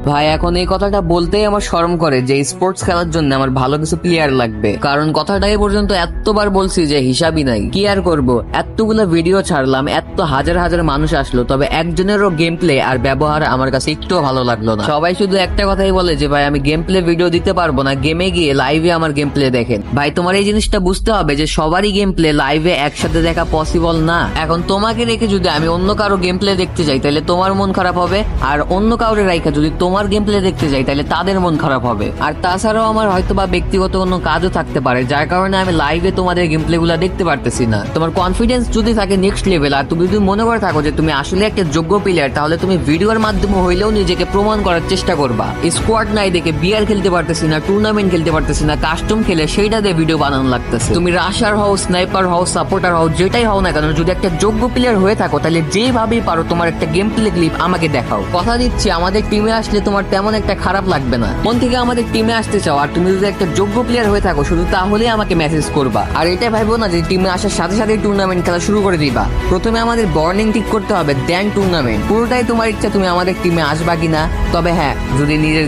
ভাই এখন এই কথাটা বলতেই আমার শরম করে যে স্পোর্টস খেলার জন্য আমার ভালো কিছু প্লেয়ার লাগবে, কারণ কথাটা এই পর্যন্ত এতবার বলছি যে হিসাবই নাই। কি আর করব, এতগুলো ভিডিও ছাড়লাম, এত হাজার হাজার মানুষ আসলো, তবে একজনেরও গেম প্লে আর ব্যবহার আমার কাছে একটুও ভালো লাগলো না। সবাই শুধু একটা কথাই বলে যে ভাই আমি গেম প্লে ভিডিও দিতে পারবো না, গেমে গিয়ে লাইভে আমার গেম প্লে দেখেন। ভাই তোমার এই জিনিসটা বুঝতে হবে যে সবারই গেম প্লে লাইভে একসাথে দেখা পসিবল না। এখন তোমাকে রেখে যদি আমি অন্য কারো গেম প্লে দেখতে যাই তাহলে তোমার মন খারাপ হবে, আর অন্য কাউরে রাইখা যদি তোমার গেম প্লে দেখতে যাই তাহলে তাদের মন খারাপ হবে। আর তাছাড়াও আমার হয়তো বা ব্যক্তিগত কোনো কাজও থাকতে পারে যার কারণে আমি লাইভে তোমাদের গেম প্লে গুলা দেখতে পারতেছি না। তোমার কনফিডেন্স যদি থাকে নেক্সট লেভেল, আর তুমি যদি মনে করে থাকো যে তুমি আসলে একটা যোগ্য প্লেয়ার, তাহলে তুমি ভিডিওর মাধ্যমে হইলেও নিজেকে প্রমাণ করার চেষ্টা করবা। স্কোয়াড নাই দেখে বিআর খেলতে পারতেছি না, টুর্নামেন্ট খেলতে পারতেছি না, কাস্টম খেলে সেইটা দিয়ে ভিডিও বানানো লাগতেছে। তুমি রাশার হও, স্নাইপার হও, সাপোর্টার হও, যেটাই হও না কেন, যদি একটা যোগ্য প্লেয়ার হয়ে থাকো তাহলে যেভাবেই পারো তোমার একটা গেম প্লে ক্লিপ আমাকে দেখাও। কথা দিচ্ছি আমাদের টিমে আসলে তোমার তেমন একটা খারাপ লাগবে না। মন থেকে আমাদের টিমে আসতে চাও, আর তুমি যদি একটা যোগ্য প্লেয়ার হয়ে থাকো শুধু তাহলেই আমাকে মেসেজ করবা। আর এটা ভাববো না যে টিমে আসার সাথে সাথে টুর্নামেন্ট খেলা শুরু করে দিবা। প্রথমে আমাদের বর্নিং ঠিক করতে হবে, দেন টুর্নামেন্ট। পুরোটাই তোমার ইচ্ছা তুমি আমাদের টিমে আসবা কিনা। তবে হ্যাঁ, যদি নিজের